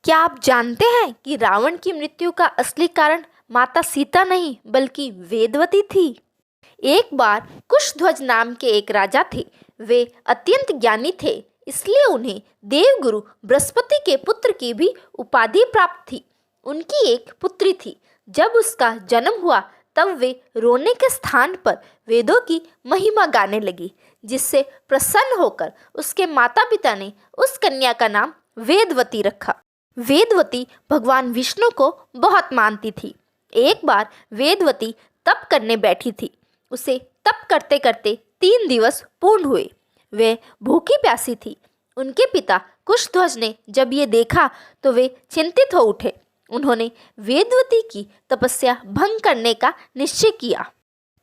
क्या आप जानते हैं कि रावण की मृत्यु का असली कारण माता सीता नहीं बल्कि वेदवती थी। एक बार कुशध्वज नाम के एक राजा थे। वे अत्यंत ज्ञानी थे, इसलिए उन्हें देवगुरु बृहस्पति के पुत्र की भी उपाधि प्राप्त थी। उनकी एक पुत्री थी। जब उसका जन्म हुआ तब वे रोने के स्थान पर वेदों की महिमा गाने लगी, जिससे प्रसन्न होकर उसके माता पिता ने उस कन्या का नाम वेदवती रखा। वेदवती भगवान विष्णु को बहुत मानती थी। एक बार वेदवती तप करने बैठी थी। उसे तप करते करते 3 दिवस पूर्ण हुए। वे भूखी प्यासी थी। उनके पिता कुशध्वज ने जब ये देखा तो वे चिंतित हो उठे। उन्होंने वेदवती की तपस्या भंग करने का निश्चय किया।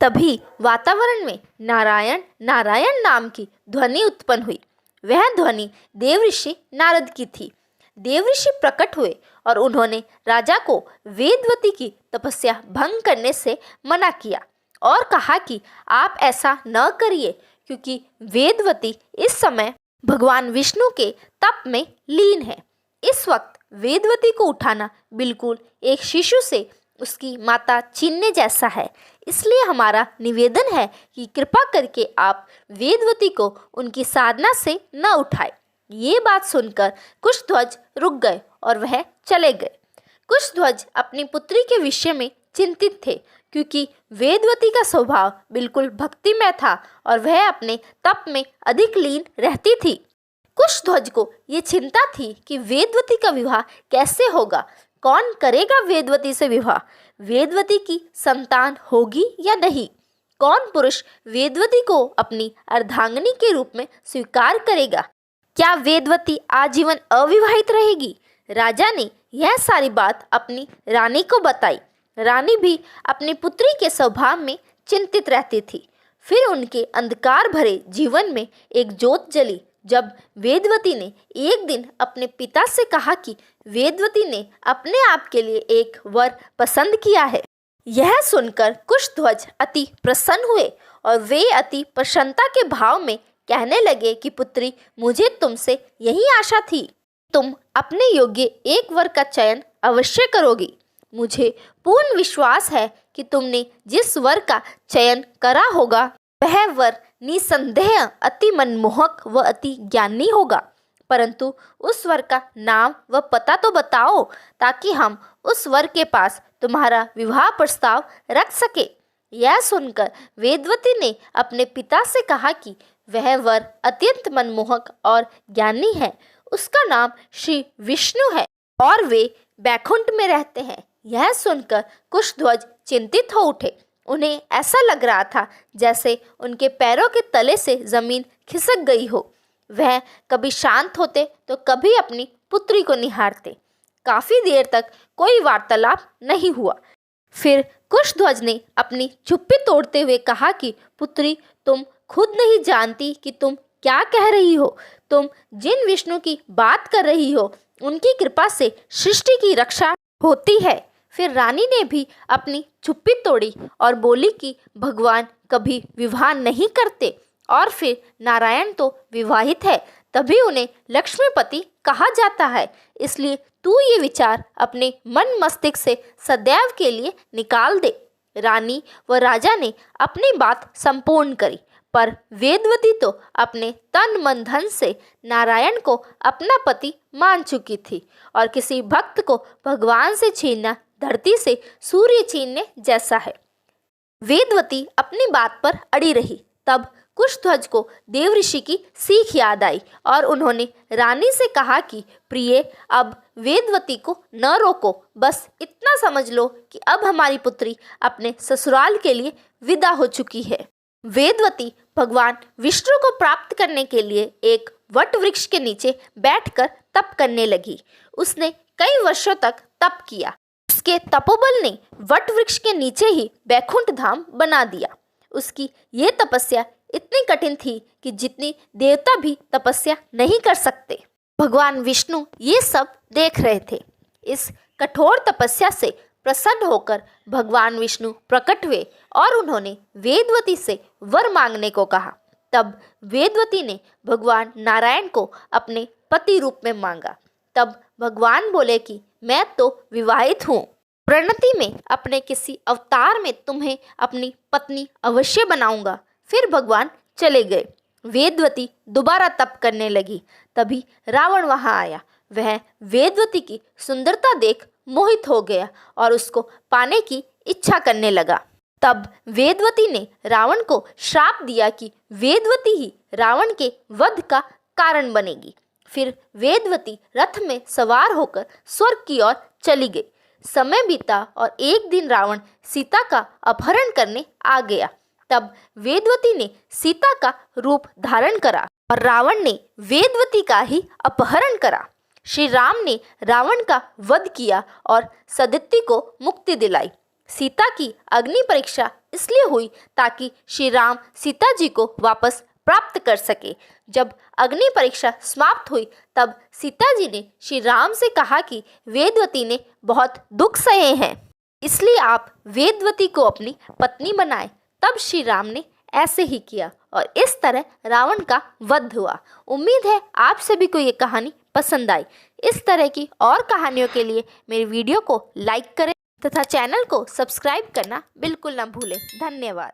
तभी वातावरण में नारायण नारायण नाम की ध्वनि उत्पन्न हुई। वह ध्वनि देवऋषि नारद की थी। देवऋषि प्रकट हुए और उन्होंने राजा को वेदवती की तपस्या भंग करने से मना किया और कहा कि आप ऐसा न करिए, क्योंकि वेदवती इस समय भगवान विष्णु के तप में लीन है। इस वक्त वेदवती को उठाना बिल्कुल एक शिशु से उसकी माता छीनने जैसा है। इसलिए हमारा निवेदन है कि कृपा करके आप वेदवती को उनकी साधना से न उठाएं। ये बात सुनकर कुशध्वज रुक गए और वह चले गए। कुशध्वज अपनी पुत्री के विषय में चिंतित थे, क्योंकि वेदवती का स्वभाव बिल्कुल भक्तिमय था और वह अपने तप में अधिक लीन रहती थी। कुशध्वज को ये चिंता थी कि वेदवती का विवाह कैसे होगा, कौन करेगा वेदवती से विवाह, वेदवती की संतान होगी या नहीं, कौन पुरुष वेदवती को अपनी अर्धांगिनी के रूप में स्वीकार करेगा, क्या वेदवती आजीवन अविवाहित रहेगी। राजा ने यह सारी बात अपनी रानी को बताई। रानी भी अपनी पुत्री के स्वभाव में चिंतित रहती थी। फिर उनके अंधकार भरे जीवन में एक ज्योत जली जब वेदवती ने एक दिन अपने पिता से कहा कि वेदवती ने अपने आप के लिए एक वर पसंद किया है। यह सुनकर कुशध्वज अति प्रसन्न हुए और वे अति प्रसन्नता के भाव में कहने लगे कि पुत्री, मुझे तुमसे यही आशा थी। तुम अपने योग्य एक वर का चयन अवश्य करोगी। मुझे पूर्ण विश्वास है कि तुमने जिस वर का चयन करा होगा वह वर निसंदेह अति मनमोहक व अति ज्ञानी होगा, परंतु उस वर का नाम व पता तो बताओ, ताकि हम उस वर के पास तुम्हारा विवाह प्रस्ताव रख सके। यह सुनकर वेदवती ने अपने पिता से कहा कि वह वर अत्यंत मनमोहक और ज्ञानी है। उसका नाम श्री विष्णु है और वे बैकुंठ में रहते हैं। यह सुनकर कुशध्वज चिंतित हो उठे। उन्हें ऐसा लग रहा था जैसे उनके पैरों के तले से जमीन खिसक गई हो। वह कभी शांत होते तो कभी अपनी पुत्री को निहारते। काफी देर तक कोई वार्तालाप नहीं हुआ। फिर कुशध्वज ने अपनी चुप्पी तोड़ते हुए कहा कि पुत्री, तुम खुद नहीं जानती कि तुम क्या कह रही हो। तुम जिन विष्णु की बात कर रही हो उनकी कृपा से सृष्टि की रक्षा होती है। फिर रानी ने भी अपनी चुप्पी तोड़ी और बोली कि भगवान कभी विवाह नहीं करते और फिर नारायण तो विवाहित है, तभी उन्हें लक्ष्मीपति कहा जाता है। इसलिए तू ये विचार अपने मन मस्तिष्क से सदैव के लिए निकाल दे। रानी व राजा ने अपनी बात संपूर्ण करी, पर वेदवती तो अपने तन मन धन से नारायण को अपना पति मान चुकी थी और किसी भक्त को भगवान से छीनना धरती से सूर्य छीनने जैसा है। वेदवती अपनी बात पर अड़ी रही। तब कुशध्वज को देवऋषि की सीख याद आई और उन्होंने रानी से कहा कि प्रिय, अब वेदवती को न रोको, बस इतना समझ लो कि अब हमारी पुत्री अपने ससुराल के लिए विदा हो चुकी है। वेदवती भगवान विष्णु को प्राप्त करने के लिए एक वट वृक्ष के नीचे बैठकर तप करने लगी। उसने कई वर्षों तक तप किया। उसके तपोबल ने वट वृक्ष के नीचे ही बैकुंठ धाम बना दिया। उसकी ये तपस्या इतनी कठिन थी कि जितनी देवता भी तपस्या नहीं कर सकते। भगवान विष्णु ये सब देख रहे थे। इस कठोर तपस्या से प्रसन्न होकर भगवान विष्णु प्रकट हुए और उन्होंने वेदवती से वर मांगने को कहा। तब वेदवती ने भगवान नारायण को अपने पति रूप में मांगा। तब भगवान बोले कि मैं तो विवाहित हूँ, परिणति में अपने किसी अवतार में तुम्हें अपनी पत्नी अवश्य बनाऊंगा। फिर भगवान चले गए। वेदवती दोबारा तप करने लगी। तभी रावण वहां आया। वह वेदवती की सुंदरता देख मोहित हो गया और उसको पाने की इच्छा करने लगा। तब वेदवती ने रावण को श्राप दिया कि वेदवती ही रावण के वध का कारण बनेगी। फिर वेदवती रथ में सवार होकर स्वर्ग की ओर चली गई। समय बीता और एक दिन रावण सीता का अपहरण करने आ गया। तब वेदवती ने सीता का रूप धारण करा और रावण ने वेदवती का ही अपहरण करा। श्री राम ने रावण का वध किया और सदिति को मुक्ति दिलाई। सीता की अग्नि परीक्षा इसलिए हुई ताकि श्री राम सीता जी को वापस प्राप्त कर सके। जब अग्नि परीक्षा समाप्त हुई तब सीता जी ने श्री राम से कहा कि वेदवती ने बहुत दुख सहे हैं, इसलिए आप वेदवती को अपनी पत्नी बनाएं। तब श्री राम ने ऐसे ही किया और इस तरह रावण का वध हुआ। उम्मीद है आप सभी को ये कहानी पसंद आई। इस तरह की और कहानियों के लिए मेरे वीडियो को लाइक करें तथा चैनल को सब्सक्राइब करना बिल्कुल ना भूलें। धन्यवाद।